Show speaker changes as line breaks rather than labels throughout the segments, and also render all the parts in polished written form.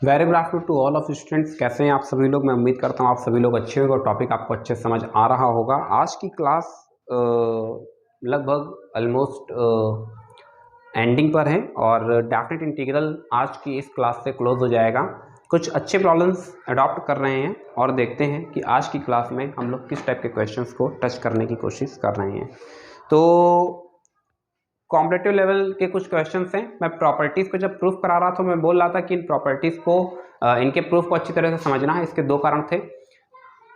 Very good afternoon to all of students. कैसे हैं आप सभी लोग? मैं उम्मीद करता हूं आप सभी लोग अच्छे होंगे और टॉपिक आपको अच्छे समझ आ रहा होगा। आज की क्लास लगभग ऑलमोस्ट एंडिंग पर है और डेफिनेट इंटीग्रल आज की इस क्लास से क्लोज हो जाएगा। कुछ अच्छे प्रॉब्लम्स अडॉप्ट कर रहे हैं और देखते हैं कि आज की क्लास में हम लोग किस टाइप के क्वेश्चंस को टच करने की कोशिश कर रहे हैं। तो कॉम्पिटिटिव लेवल के कुछ क्वेश्चंस हैं। मैं प्रॉपर्टीज़ को जब प्रूफ करा रहा था मैं बोल रहा था कि इन प्रॉपर्टीज़ को इनके प्रूफ को अच्छी तरह से समझना है। इसके दो कारण थे।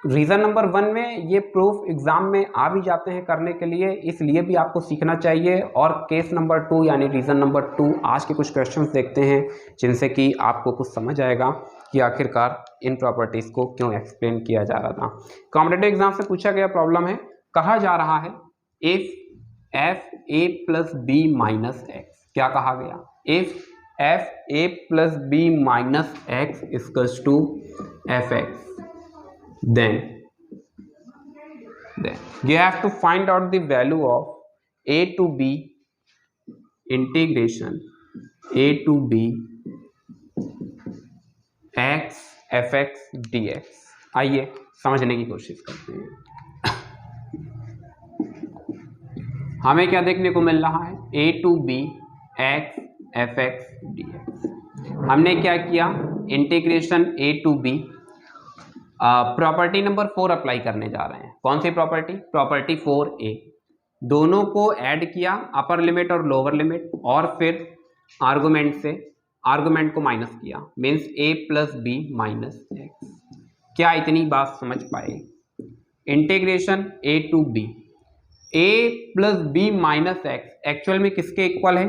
रीज़न नंबर 1 में ये प्रूफ एग्जाम में आ भी जाते हैं करने के लिए, इसलिए भी आपको सीखना चाहिए। और केस नंबर 2 यानी रीज़न नंबर 2 आज के कुछ क्वेश्चंस देखते हैं जिनसे कि आपको कुछ समझ आएगा कि आखिरकार इन प्रॉपर्टीज़ को क्यों एक्सप्लेन किया जा रहा था। कॉम्पिटिटिव एग्जाम से पूछा गया प्रॉब्लम है, कहा जा रहा है if f a plus b minus x. क्या कहा गया? If f a plus b minus x equals to f x, then you have to find out the value of a to b integration a to b x fx dx। आइए समझने की कोशिश करते हैं। हमें क्या देखने को मिल रहा है? a to b x fx dx। हमने क्या किया? Integration a to b property number 4 apply करने जा रहे हैं। कौन सी प्रॉपर्टी? Property 4a। दोनों को ऐड किया, अपर लिमिट और लोअर लिमिट, और फिर आर्गुमेंट से आर्गुमेंट को माइनस किया, means a plus b minus x. क्या इतनी बात समझ पाए? Integration a to b, a plus b minus x actual में किसके इक्वल है?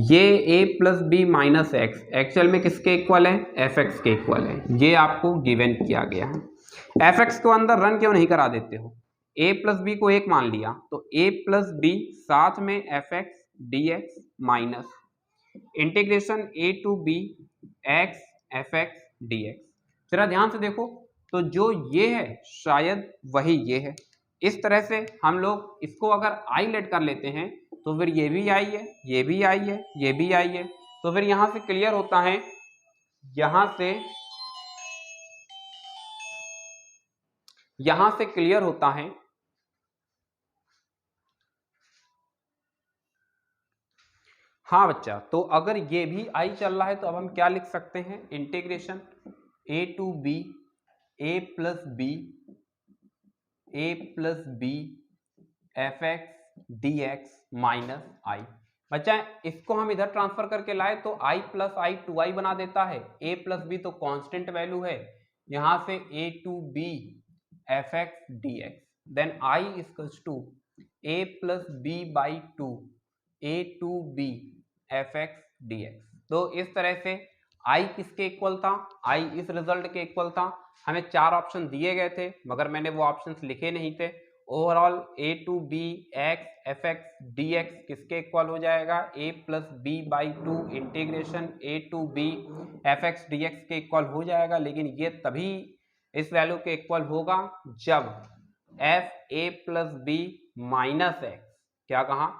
ये a plus b minus x actual में किसके इक्वल है? एफ एक्स के इक्वल है। ये आपको गिवन किया गया है। एफ एक्स को अंदर रन क्यों नहीं करा देते हो? a प्लस बी को एक मान लिया तो a प्लस बी साथ में f x d x minus integration a to b x f x d x. जरा ध्यान से देखो तो जो ये है शायद वही ये है। इस तरह से हम लोग इसको अगर आई लेट कर लेते हैं तो फिर ये भी आई है, ये भी आई है, ये भी आई है, तो फिर यहां से क्लियर होता है, यहां से क्लियर होता है हाँ बच्चा। तो अगर ये भी आई चल रहा है तो अब हम क्या लिख सकते हैं? Integration a to b a plus b f x d x minus i. बच्चा इसको हम इधर ट्रांसफर करके लाए तो i प्लस आई 2i बना देता है। a प्लस बी तो कांस्टेंट वैल्यू है, यहां से a to b f x d x, then i equals to a plus b by 2 a to b f x d x. तो इस तरह से i किसके इक्वल था? i इस रिजल्ट के इक्वल था। हमें 4 ऑप्शन दिए गए थे मगर मैंने वो ऑप्शंस लिखे नहीं थे। Overall a to b x f x d x किसके इक्वल हो जाएगा? a plus b by 2 integration a to b f x d x के इक्वल हो जाएगा। लेकिन ये तभी इस वैल्यू के इक्वल होगा जब f a plus b minus x, क्या कहा?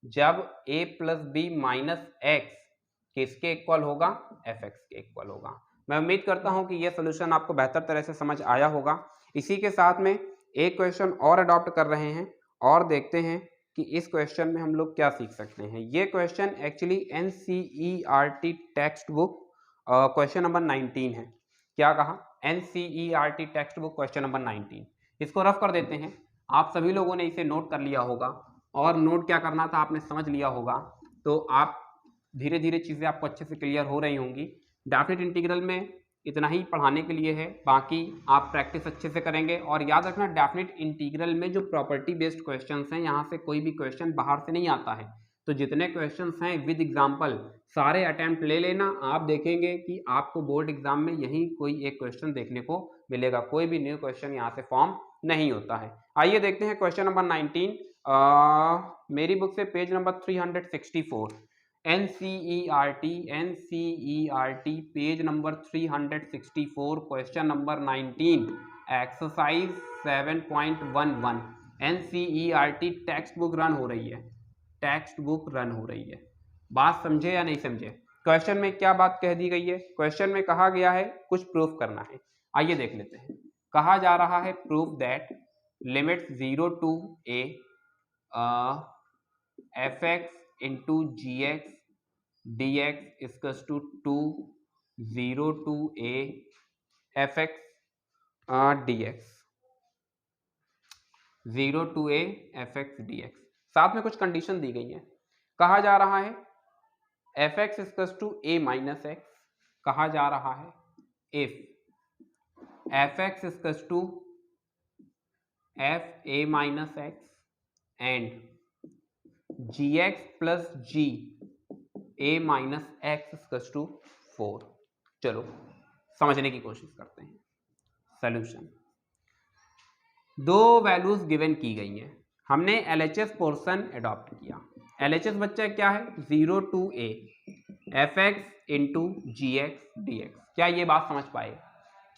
जब a plus b minus x किसके इक्वल होगा? एफ एक्स के इक्वल होगा। मैं उम्मीद करता हूं कि यह सोल्यूशन आपको बेहतर तरह से समझ आया होगा। इसी के साथ में एक क्वेश्चन और अडॉप्ट कर रहे हैं और देखते हैं कि इस क्वेश्चन में हम लोग क्या सीख सकते हैं। ये question actually NCERT text book question number 19 है। क्या कहा? NCERT text book question number 19। इसको रफ कर देते हैं। आप सभी लोगों ने इसे नोट कर लिया होगा और नोट क्या करना था आपने समझ लिया होगा, तो आप धीरे धीरे चीज़ें आपको अच्छे से क्लियर हो रही होंगी। डेफिनेट इंटीग्रल में इतना ही पढ़ाने के लिए है, बाकी आप प्रैक्टिस अच्छे से करेंगे। और याद रखना डेफिनेट इंटीग्रल में जो प्रॉपर्टी बेस्ड क्वेश्चंस हैं यहाँ से कोई भी क्वेश्चन बाहर से नहीं आता है। तो जितने क्वेश्चंस हैं विद एग्जांपल सारे अटेम्प्ट ले लेना। आप देखेंगे कि आपको बोर्ड एग्जाम में यही कोई एक क्वेश्चन देखने को मिलेगा, कोई भी न्यू क्वेश्चन यहाँ से फॉर्म नहीं होता है। आइए देखते हैं क्वेश्चन नंबर 19 मेरी बुक से page number 364। NCERT page number 364 question number 19 exercise 7.11 NCERT text book run हो रही है। टेक्स्ट बुक रन हो रही है। बात समझे या नहीं समझे? क्वेश्चन में क्या बात कह दी गई है? क्वेश्चन में कहा गया है कुछ प्रूफ करना है। आइए देख लेते हैं। कहा जा रहा है proof that limit 0 to a fx into gx dx equals to 0 to a fx dx 0 to a fx dx। साथ में कुछ कंडीशन दी गई है। कहा जा रहा है fx equals to a minus x. कहा जा रहा है if fx equals to f a minus x and gx plus g a minus x equals to 4। चलो समझने की कोशिश करते हैं। सॉल्यूशन, दो वैल्यूज गिवन की गई हैं, हमने LHS पोर्शन अडॉप्ट किया। LHS बच्चा क्या है? 0 to a fx into g x d x. क्या ये बात समझ पाए?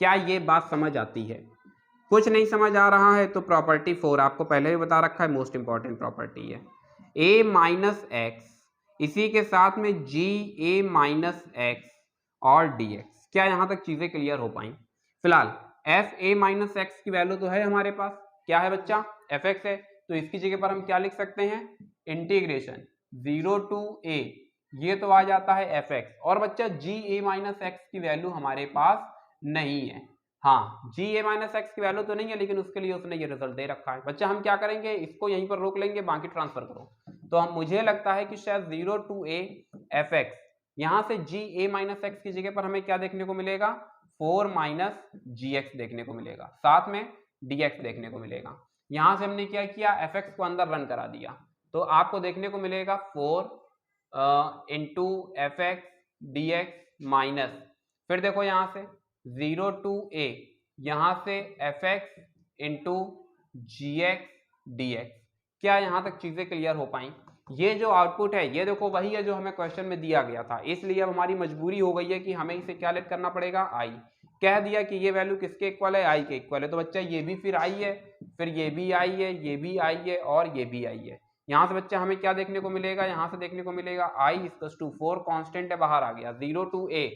क्या ये बात समझ आती है? कुछ नहीं समझ आ रहा है तो प्रॉपर्टी 4 आपको पहले ही बता रखा है, मोस्ट इंपॉर्टेंट प्रॉपर्टी है। a माइनस एक्स इसी के साथ में जी ए माइनस एक्स और dx। क्या यहां तक चीजें क्लियर हो पाई? फिलहाल एफ ए माइनस एक्स की वैल्यू तो है हमारे पास, क्या है बच्चा? एफ एक्स है, तो इसकी जगह पर हम क्या लिख सकते हैं? इंटीग्रेशन 0 टू a, ये तो आ जाता है एफ एक्स। और बच्चा जी ए माइनस एक्स की वैल्यू हमारे पास नहीं है। हाँ, जी ए माइनस एक्स की वैल्यू तो नहीं है, लेकिन उसके लिए उसने ये रिजल्ट दे रखा है। बच्चा हम क्या करेंगे, इसको यहीं पर रोक लेंगे, बाकी ट्रांसफर करो। तो हम मुझे लगता है कि शायद 0 टू a एफ एक्स, यहां से जी ए माइनस एक्स की जगह पर हमें क्या देखने को मिलेगा? 4 माइनस जी एक्स देखने को मिलेगा, साथ में dx देखने को मिलेगा। यहां से हमने क्या किया? एफ एक्स को अंदर रन करा दिया, तो आपको देखने को मिलेगा 4 into F x d x minus, फिर देखो यहां से 0 टू a, यहां से F x into g x d x. क्या यहां तक चीजें क्लियर हो पाई? ये जो आउटपुट है ये देखो वही है जो हमें क्वेश्चन में दिया गया था, इसलिए अब हमारी मजबूरी हो गई है कि हमें इसे क्या लेट करना पड़ेगा? i। कह दिया कि ये वैल्यू किसके इक्वल है? i के इक्वल है, तो बच्चा ये भी फिर i है, फिर ये भी i है, ये भी i है और ये भी i है। यहाँ से बच्चा हमें क्या देखने को मिलेगा? यहाँ से देखने को मिलेगा i इक्वल्स टू 4 कांस्टेंट है, बाहर आ गया 0 टू a,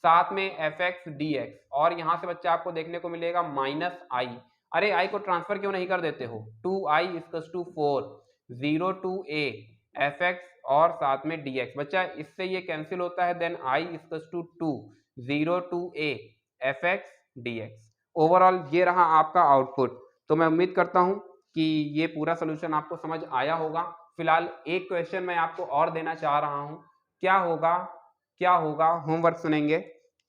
साथ में एफ एक्स डी एक्स, और यहाँ से बच्चा आपको देखने को मिलेगा माइनस i। अरे i को ट्रांसफर क्यों नहीं कर देते हो? 2i equals to 4 0 to a f x और साथ में dx। बच्चा इससे ये कैंसिल होता है, then i equals to 2 0 to a f x dx। Overall ये रहा आपका आउटपुट। तो मैं उम्मीद करता हूं कि ये पूरा सोल्यूशन आपको समझ आया होगा। फिलहाल एक क्वेश्चन मैं आपको और देना चाह रहा हूं। क्या होगा, होमवर्क सुनेंगे,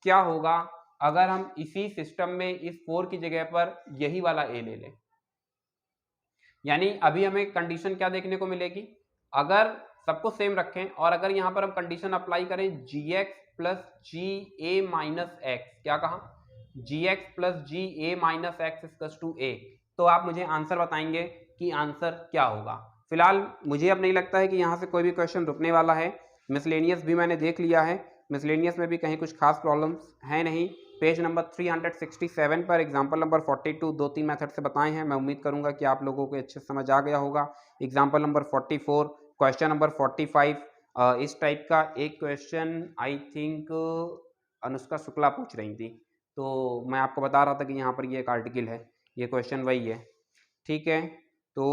क्या होगा अगर हम इसी सिस्टम में इस 4 की जगह पर यही वाला a ले लें? यानी अभी हमें कंडीशन क्या देखने को मिलेगी? अगर सबको सेम रखें और अगर यहां पर हम कंडीशन अप्लाई करें gx plus g a minus x, क्या कहा? gx plus g a minus x equals to a, तो आप मुझे आंसर बताएंगे कि आंसर क्या होगा। फिलहाल मुझे अब नहीं लगता है कि यहाँ से कोई भी क्वेश्चन रुकने वाला है। मिसलेनियस भी मैंने देख लिया है, मिसलेनियस में भी कहीं कुछ खास प्रॉब्लम्स है नहीं। पेज नंबर 367 पर एग्जाम्पल नंबर 42 2-3 मेथड से बताए हैं। मैं उम्मीद करूंगा कि आप लोगों को अच्छे समझ आ गया होगा। एग्जाम्पल नंबर 44, क्वेश्चन नंबर 45, इस टाइप का एक question I think Anushka Shukla पूछ रही थी, तो मैं आपको बता रहा था कि यहाँ पर ये एक आर्टिकल है, ये क्वेश्चन वही है। ठीक है, तो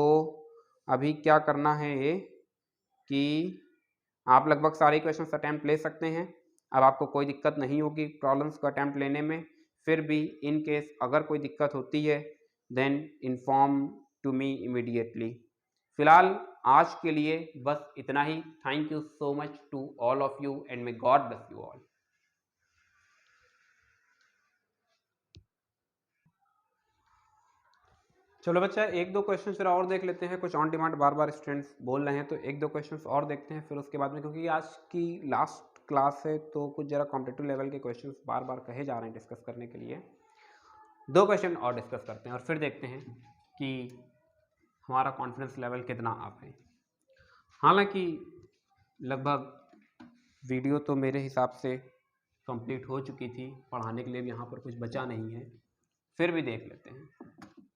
अभी क्या करना है ये कि आप लगभग सारे क्वेश्चन अटैम्प्ट ले सकते हैं। अब आपको कोई दिक्कत नहीं होगी प्रॉब्लम्स को अटैम्प्ट लेने में। फिर भी इन केस अगर कोई दिक्कत होती है then inform to me immediately. फिलहाल आज के लिए बस इतना ही। Thank you so much to all of you and may God bless you all. चलो बच्चा एक दो क्वेश्चन फिर और देख लेते हैं, कुछ on demand bar bar students बोल रहे हैं, तो एक दो क्वेश्चंस और देखते हैं। फिर उसके बाद में, क्योंकि आज की लास्ट क्लास है तो कुछ जरा कॉम्पिटिटिव लेवल के क्वेश्चंस बार बार कहे जा रहे हैं डिस्कस करने के लिए। दो क्वेश्चन और डिस्कस करते हैं और फिर देखते हैं कि हमारा कॉन्फिडेंस लेवल कितना अप है। हालांकि लगभग वीडियो तो मेरे हिसाब से कंप्लीट हो चुकी थी, पढ़ाने के लिए भी यहाँ पर कुछ बचा नहीं है, फिर भी देख लेते हैं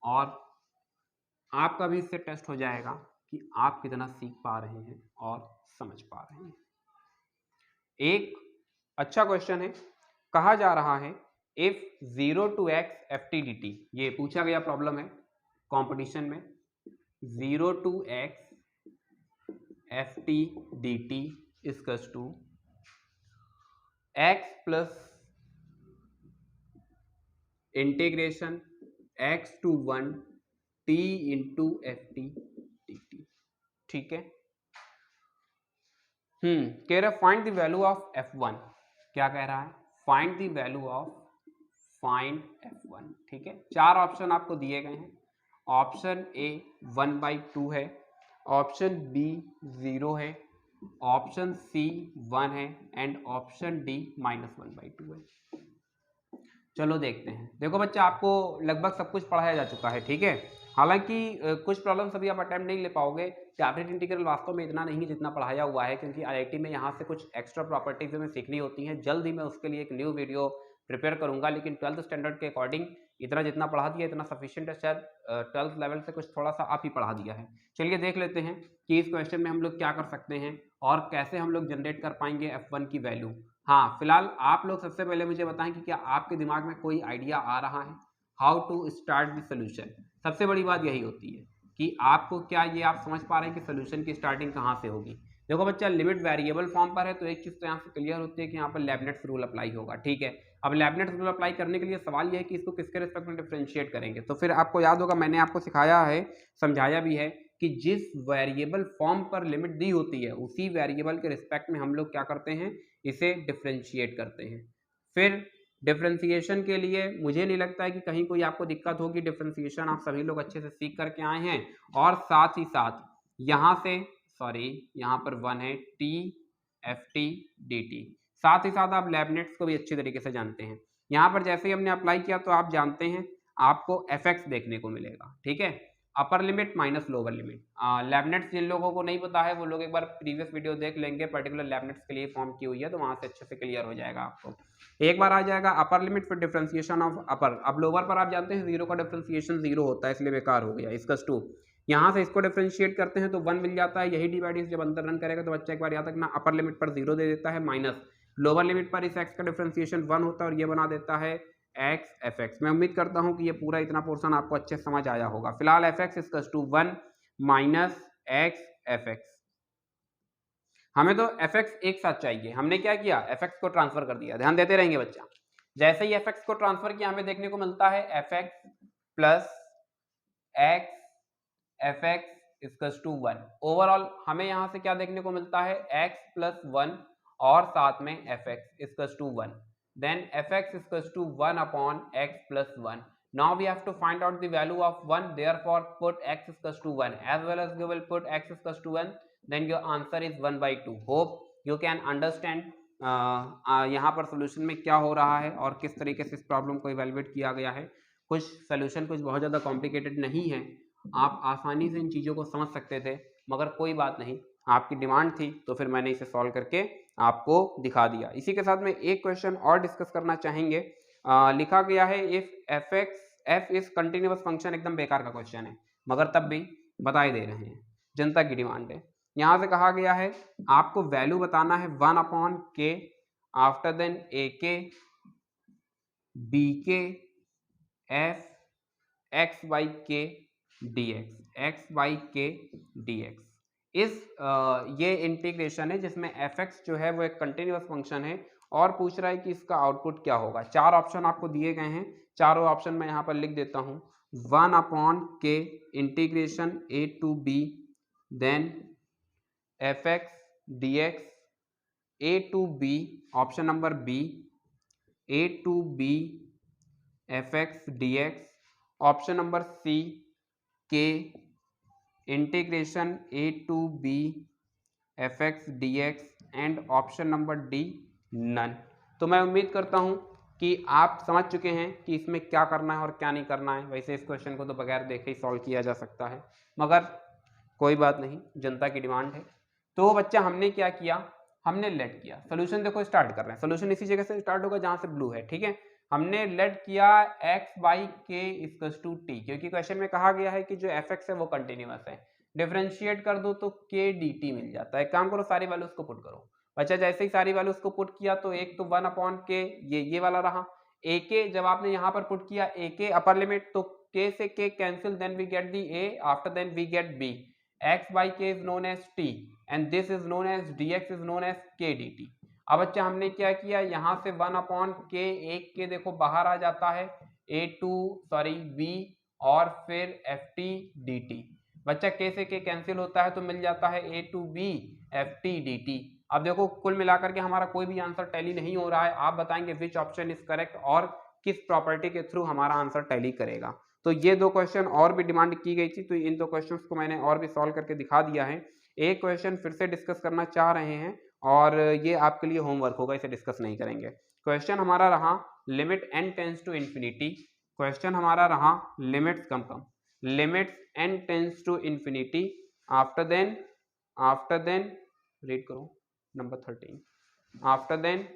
और आपका भी इससे टेस्ट हो जाएगा कि आप कितना सीख पा रहे हैं और समझ पा रहे हैं। एक अच्छा क्वेश्चन है। कहा जा रहा है इफ 0 to x ft/dt, ये पूछा गया प्रॉब्लम है कंपटीशन में। 0 to x ft/dt equals to x plus integration x to 1 t into ft/dt। ठीक है। कह रहा है find the value of f1। क्या कह रहा है? Find the value of find f1। ठीक है, चार ऑप्शन आपको दिए गए हैं। ऑप्शन ए 1/2 है, ऑप्शन बी 0 है, ऑप्शन सी 1 है एंड ऑप्शन डी -1/2 है। चलो देखते हैं। देखो बच्चा, आपको लगभग सब कुछ पढ़ाया जा चुका है। ठीक है, हालांकि कुछ प्रॉब्लम्स अभी आप अटेम्प्ट नहीं ले पाओगे। टैबलेट इंटीग्रल वास्तव में इतना नहीं जितना पढ़ाया हुआ है, क्योंकि आईआईटी में यहाँ से कुछ एक्स्ट्रा प्रॉपर्टीज हमें सीखनी होती हैं। जल्द ही मैं उसके लिए एक न्यू वीडियो प्रिपेयर करूंगा, लेकिन 12th स्टैंडर्ड के अकॉर्डिंग इतना जितना पढ़ा दिया इतना सफिशिएंट है। शायद 12th लेवल से कुछ थोड़ा सा आप ही पढ़ा दिया है। चलिए देख लेते हैं कि इस क्वेश्चन में हम लोग क्या कर सकते हैं और कैसे हम लोग जनरेट कर पाएंगे f1 की वैल्यू। हाँ, फिलहाल आप लोग सबसे पहले मुझे बताएं कि क्या आपके दिमाग में कोई आइडिया आ रहा है how to start the solution. सबसे बड़ी बात यही होती है कि आपको क्या ये आप समझ पा रहे हैं कि सोल्यूशन की स्टार्टिंग कहाँ से होगी। देखो बच्चा, लिमिट वेरिएबल फॉर्म पर है तो एक चीज़ तो यहाँ से क्लियर होती है कि यहाँ पर लेबनेट्स रूल अप्लाई होगा। ठीक है, अब लेबनेट्स रूल अप्लाई करने के लिए सवाल यह है कि इसको किसके रिस्पेक्ट में डिफरेंशिएट करेंगे। तो फिर आपको याद होगा, मैंने आपको सिखाया है, समझाया भी है कि जिस वेरिएबल फॉर्म पर लिमिट दी होती है उसी वेरिएबल के रिस्पेक्ट में हम लोग क्या करते हैं, इसे डिफरेंशिएट करते हैं। फिर डिफरेंशिएशन के लिए मुझे नहीं लगता है कि कहीं कोई आपको दिक्कत होगी। डिफरेंशिएशन आप सभी लोग अच्छे से सीख करके आए हैं। और साथ ही साथ यहाँ से यहाँ पर 1 है t ft/dt। साथ ही साथ आप लेबनेट्स को भी अच्छी तरीके से जानते हैं। यहाँ पर जैसे ही हमने अप्लाई किया तो आप जानते हैं आपको fx देखने को मिलेगा। ठीक है, upper limit minus lower limit. Leibniz जिन लोगों को नहीं पता है वो लोग एक बार प्रीवियस वीडियो देख लेंगे, पर्टिकुलर लेबनेट्स के लिए फॉर्म की हुई है, तो वहां से अच्छे से क्लियर हो जाएगा आपको। एक बार आ जाएगा अपर लिमिट, फिर डिफरेंशिएशन ऑफ अपर। अब लोअर पर आप जानते हैं 0 का डिफरेंशिएशन 0 होता है, इसलिए बेकार हो गया। इसका 2 यहाँ से इसको डिफरेंशिएट करते हैं तो 1 मिल जाता है। यही डिवाइड जब अंतर रन करेगा तो बच्चा एक बार याद रखना, अपर लिमिट पर 0 दे देता है माइनस लोअर लिमिट पर इस x का डिफरेंशिएशन 1 होता है और ये बना देता है x fx। मैं उम्मीद करता हूं कि ये पूरा इतना पोर्शन आपको अच्छे से समझ आया होगा। फिलहाल fx equals to 1 minus x fx। हमें तो fx एक साथ चाहिए। हमने क्या किया, fx को ट्रांसफर कर दिया। ध्यान देते रहेंगे बच्चा। जैसे ही fx को ट्रांसफर किया हमें देखने को मिलता है fx plus x fx equals to 1। Overall हमें यहाँ से क्या देखने को मिलता है, x प्लस 1 और साथ में fx equals to 1। then fx equals to 1 upon x plus 1. Now we have to find out the value of 1, therefore put x equals to 1 as well as you will put x equals to 1, then your answer is 1/2. Hope you can understand यहाँ पर solution में क्या हो रहा है और किस तरीके से इस प्रॉब्लम को इवेलुएट किया गया है। कुछ सोल्यूशन कुछ बहुत ज़्यादा कॉम्प्लिकेटेड नहीं है, आप आसानी से इन चीज़ों को समझ सकते थे, मगर कोई बात नहीं, आपकी डिमांड थी तो फिर मैंने इसे सॉल्व करके आपको दिखा दिया। इसी के साथ में एक क्वेश्चन और डिस्कस करना चाहेंगे। लिखा गया है if f is continuous function. एकदम बेकार का क्वेश्चन है, मगर तब भी बता ही दे रहे हैं, जनता की डिमांड है। यहाँ से कहा गया है आपको वैल्यू बताना है 1 upon k after then ak bk f x by k dx। इस ये इंटीग्रेशन है जिसमें fx जो है वो एक कंटिन्यूअस फंक्शन है और पूछ रहा है कि इसका आउटपुट क्या होगा। चार ऑप्शन आपको दिए गए हैं, चारों ऑप्शन मैं यहाँ पर लिख देता हूँ। 1 अपॉन के integration a to b then fx dx, a to b option number b, a to b fx dx, option number C के integration a to b fx dx and option number D none. तो मैं उम्मीद करता हूं कि आप समझ चुके हैं कि इसमें क्या करना है और क्या नहीं करना है। वैसे इस क्वेश्चन को तो बगैर देखे ही सॉल्व किया जा सकता है, मगर कोई बात नहीं, जनता की डिमांड है। तो बच्चा हमने क्या किया, हमने लेट किया। सोल्यूशन देखो स्टार्ट कर रहे हैं। सोल्यूशन इसी जगह से स्टार्ट होगा जहां से ब्लू है। ठीक है, हमने लेट किया x बाई के इक्वल्स टू टी, क्योंकि क्वेश्चन में कहा गया है कि जो fx है वो कंटिन्यूअस है। डिफरेंशिएट कर दो तो k dt मिल जाता है। काम करो सारी वैल्यूज को पुट करो। बच्चा जैसे ही सारी वैल्यूज को पुट किया तो एक तो 1 अपॉन के ये वाला रहा, ए के जब आपने यहाँ पर पुट किया ए के अपर लिमिट तो k से k cancel, then we get the a, after then we get b, x by k is known as t and this is known as dx is known as k dt। अब बच्चा हमने क्या किया, यहाँ से 1 upon के एक के देखो बाहर आ जाता है v और फिर ft dt। बच्चा k से k कैंसिल होता है तो मिल जाता है a to b ft dt। अब देखो कुल मिलाकर के हमारा कोई भी आंसर टैली नहीं हो रहा है, आप बताएंगे विच ऑप्शन इज करेक्ट और किस प्रॉपर्टी के थ्रू हमारा आंसर टैली करेगा। तो ये दो क्वेश्चन और भी डिमांड की गई थी, तो इन दो क्वेश्चंस को मैंने और भी सॉल्व करके दिखा दिया है। एक क्वेश्चन फिर से डिस्कस करना चाह रहे हैं और ये आपके लिए होमवर्क होगा, इसे डिस्कस नहीं करेंगे। क्वेश्चन हमारा रहा limit n tends to infinity, question हमारा रहा limits limits n tends to infinity, after then read करो number 13, after then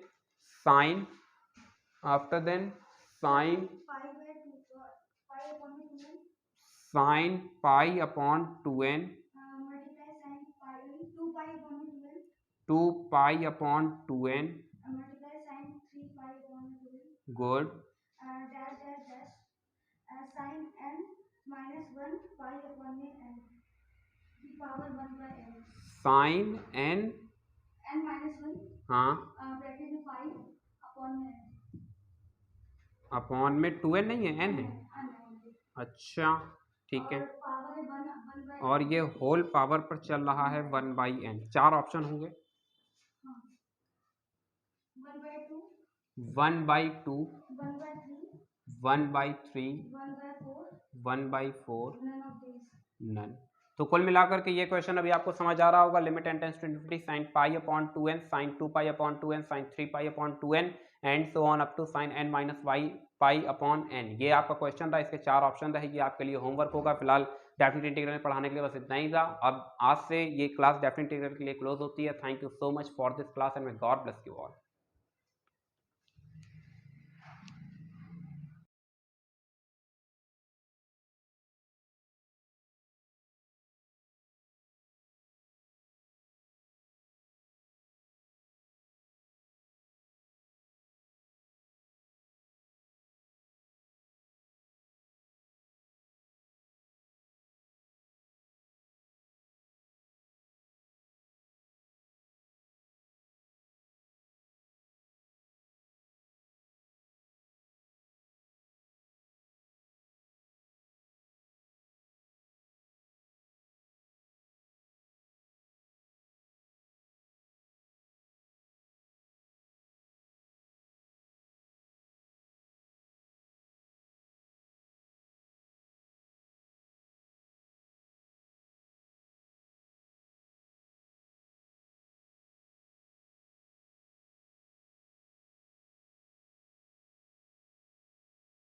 sine pi upon 2n 2 pi upon 2n good
sin n minus 1 pi upon n की power 1 by n,
साइन n
minus 1
हाँ
bracket में pi upon में
upon में 2n नहीं है, n है। अच्छा ठीक है, और ये होल पावर पर चल रहा है 1 बाई n। चार ऑप्शन होंगे 1 बाई 2 1 बाई 3 1 बाई 4 नन। तो कुल मिलाकर के ये क्वेश्चन अभी आपको समझ आ रहा होगा। Limit n tends to infinity sine pi upon 2n, sine 2 pi upon 2n, sine 3 pi upon 2n and so on up to sine n minus pi upon n। ये आपका क्वेश्चन था, इसके चार ऑप्शन रहे, ये आपके लिए होमवर्क होगा। फिलहाल डेफिनेट इंटीग्रल में पढ़ाने के लिए बस इतना ही था। अब आज से ये क्लास डेफिनेट इंटीग्रल के लिए क्लोज होती है। Thank you so much for this class and may God bless you all.